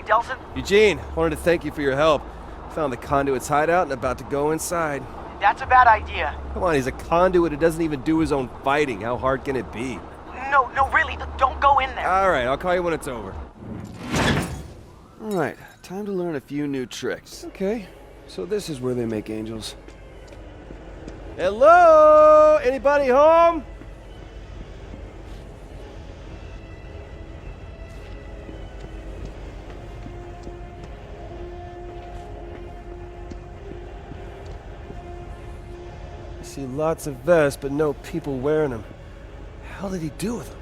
Delson? Eugene, wanted to thank you for your help. Found the conduit's hideout and about to go inside. That's a bad idea. Come on, he's a conduit who doesn't even do his own fighting. How hard can it be? No, really, don't go in there. Alright, I'll call you when it's over. Alright, time to learn a few new tricks. Okay, so this is where they make angels. Hello? Anybody home? I see lots of vests, but no people wearing them. The hell did he do with them?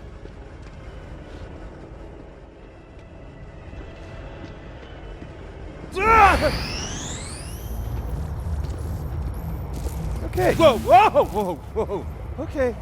Okay. Whoa, whoa, whoa, whoa. Okay.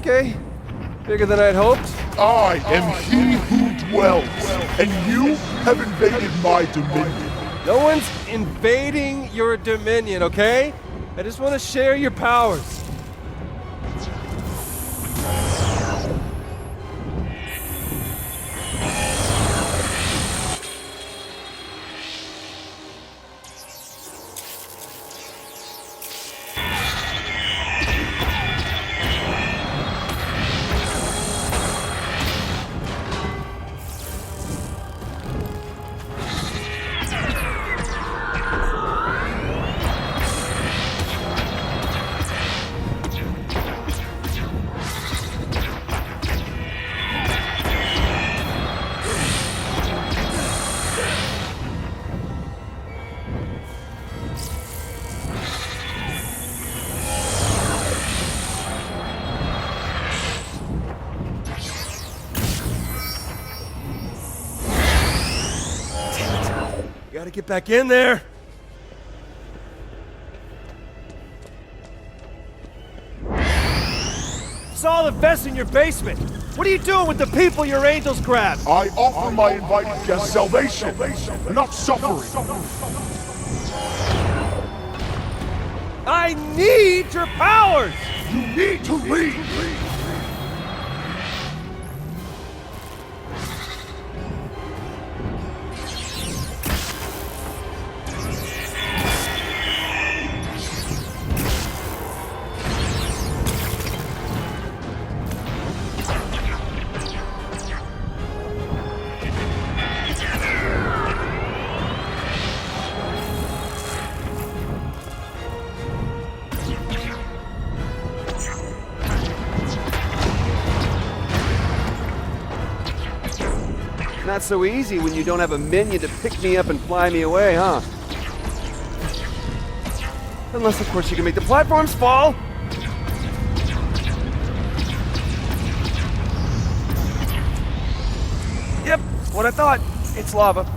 Okay. Bigger than I'd hoped. I am he who dwells, and you have invaded my dominion. No one's invading your dominion, okay? I just want to share your powers. Gotta get back in there. Saw the vest in your basement. What are you doing with the people your angels grabbed? I offer my invited guests salvation, not suffering. I need your powers! You need to leave. Not so easy when you don't have a minion to pick me up and fly me away, huh? Unless, of course, you can make the platforms fall! Yep, what I thought. It's lava.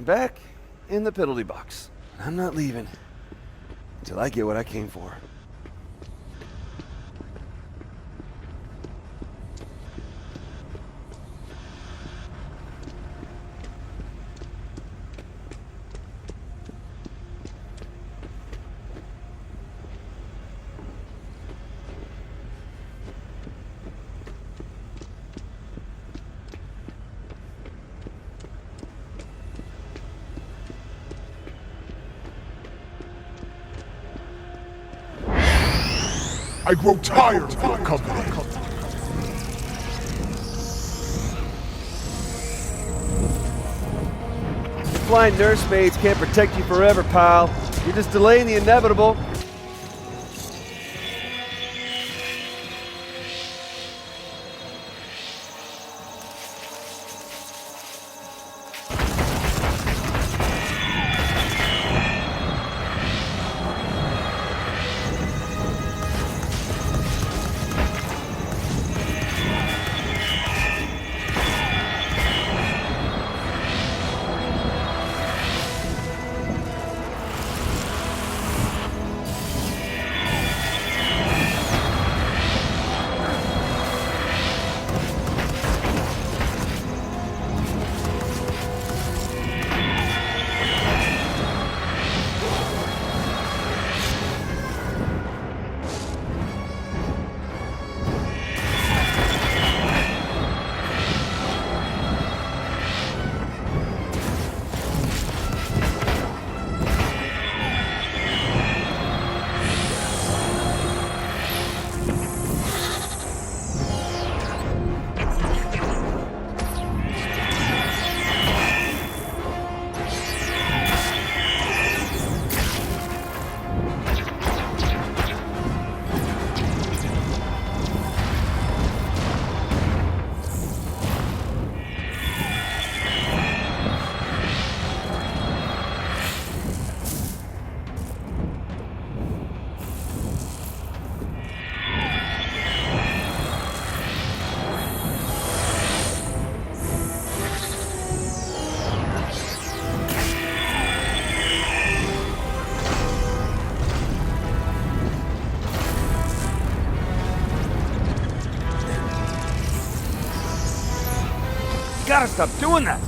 back in the penalty box. I'm not leaving until I get what I came for. I grow tired of your company. Flying nursemaids can't protect you forever, pal. You're just delaying the inevitable. Gotta stop doing that!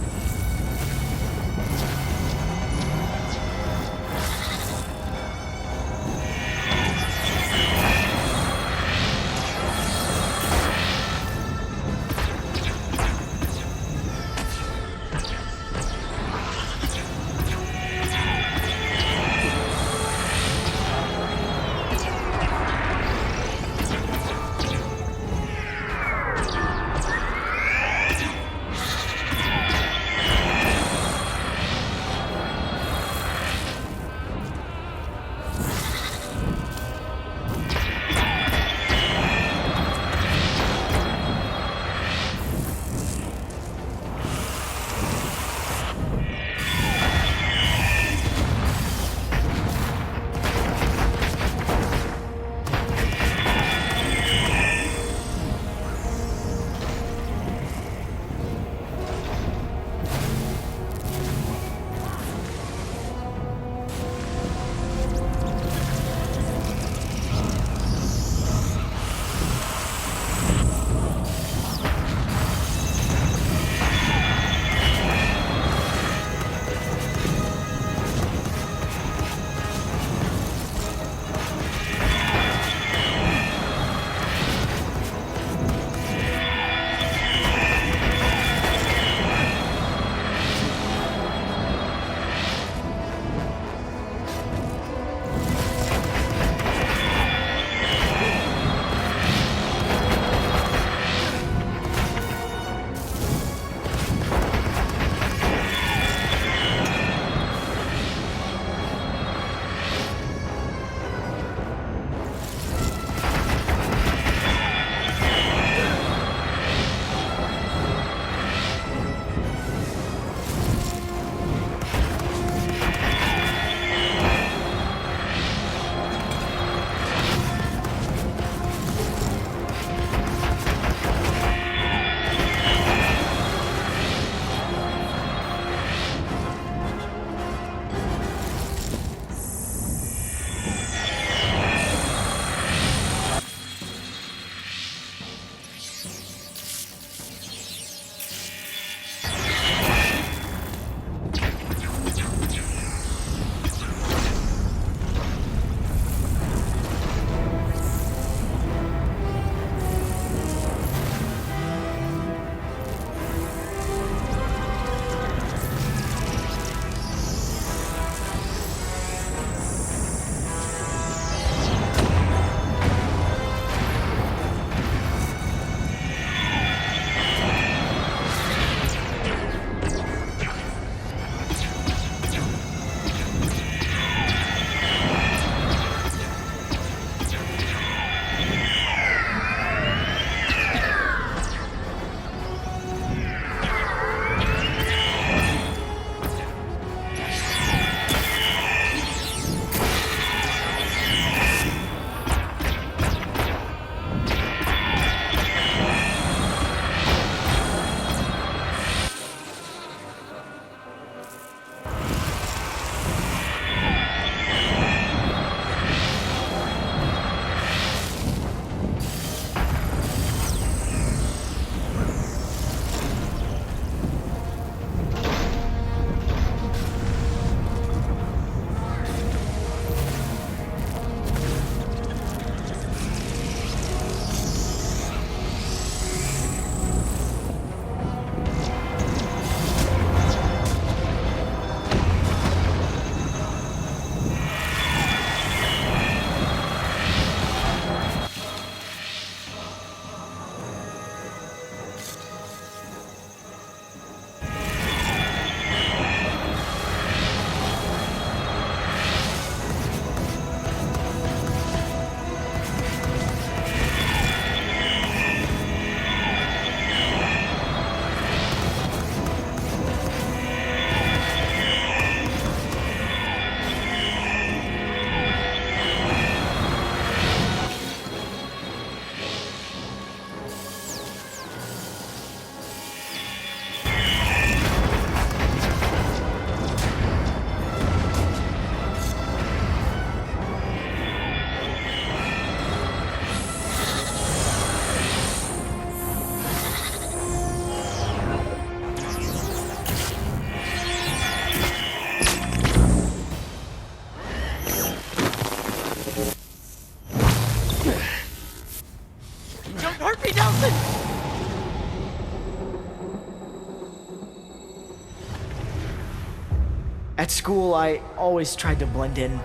At school, I always tried to blend in,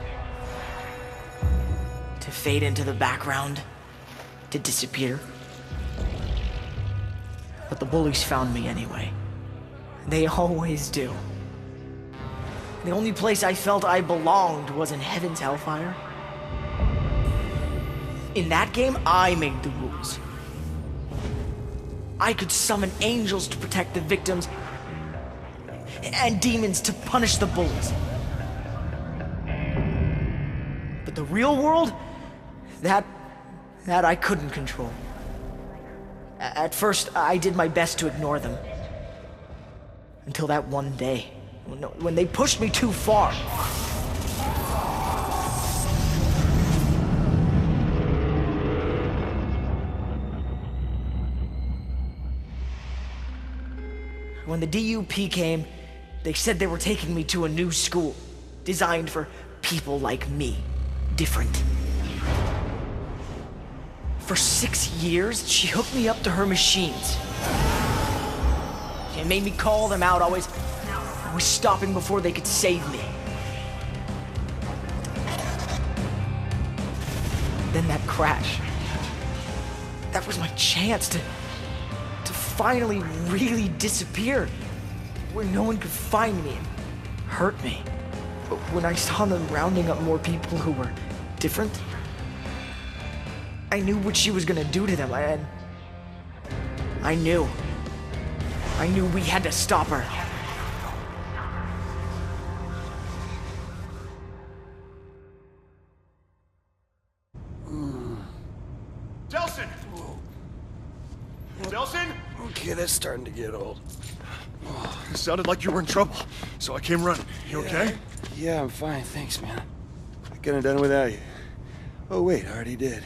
to fade into the background, to disappear. But the bullies found me anyway. They always do. The only place I felt I belonged was in Heaven's Hellfire. In that game, I made the rules. I could summon angels to protect the victims and demons to punish the bullies. But the real world, that I couldn't control. At first, I did my best to ignore them. Until that one day, when they pushed me too far. When the DUP came, they said they were taking me to a new school, designed for people like me, different. For 6 years, she hooked me up to her machines. She made me call them out, always stopping before they could save me. Then that crash. That was my chance to finally really disappear, where no one could find me and hurt me. But when I saw them rounding up more people who were different, I knew what she was gonna do to them, and I knew we had to stop her. Delsin! Delsin? Okay, that's starting to get old. It sounded like you were in trouble, so I came running. You okay? Yeah, I'm fine, thanks, man. I couldn't have done it without you. Oh, wait, I already did.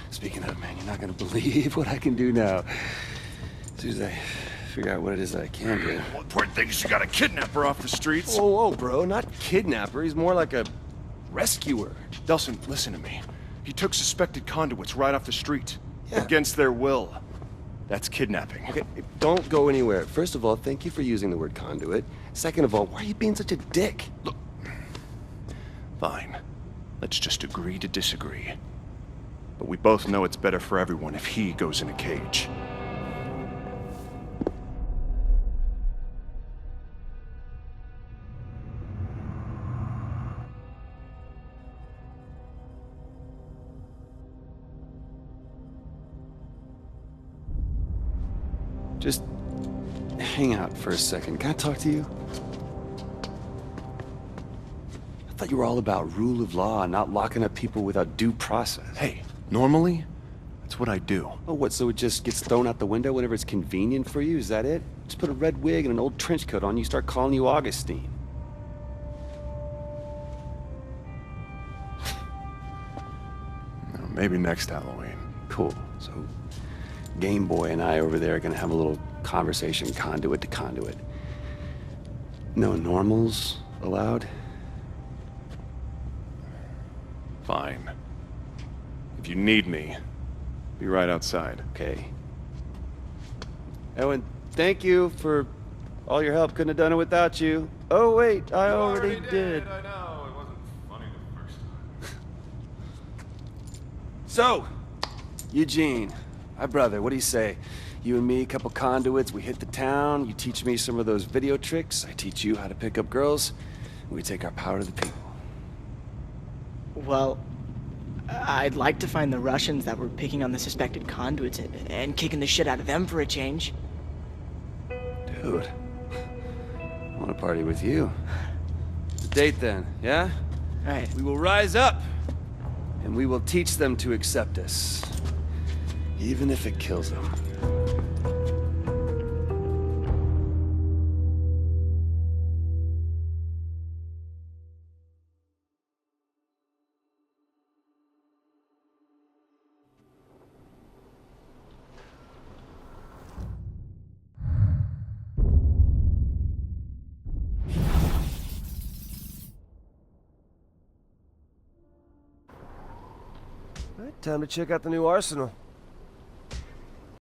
Speaking of, man, you're not gonna believe what I can do now. As soon as I figure out what it is that I can do. One important thing is you got a kidnapper off the streets. Whoa, whoa, bro, not kidnapper. He's more like a rescuer. Delsin, listen to me. He took suspected conduits right off the street. Yeah. Against their will. That's kidnapping. Okay, don't go anywhere. First of all, thank you for using the word conduit. Second of all, why are you being such a dick? Look. Fine. Let's just agree to disagree. But we both know it's better for everyone if he goes in a cage. Just hang out for a second. Can I talk to you? I thought you were all about rule of law, not locking up people without due process. Hey, normally, that's what I do. Oh, what, so it just gets thrown out the window whenever it's convenient for you? Is that it? Just put a red wig and an old trench coat on, you start calling you Augustine. Maybe next Halloween. Cool. So, Game Boy and I over there are gonna have a little conversation, conduit to conduit. No normals allowed? Fine. If you need me, be right outside. Okay. Oh, and thank you for all your help. Couldn't have done it without you. Oh, wait, I already did. I know. It wasn't funny the first time. So, Eugene, my brother, what do you say? You and me, a couple conduits, we hit the town, you teach me some of those video tricks, I teach you how to pick up girls, and we take our power to the people. Well, I'd like to find the Russians that were picking on the suspected conduits and kicking the shit out of them for a change. Dude, I want to party with you. The date then, yeah? Right. We will rise up, and we will teach them to accept us, even if it kills them. Time to check out the new arsenal.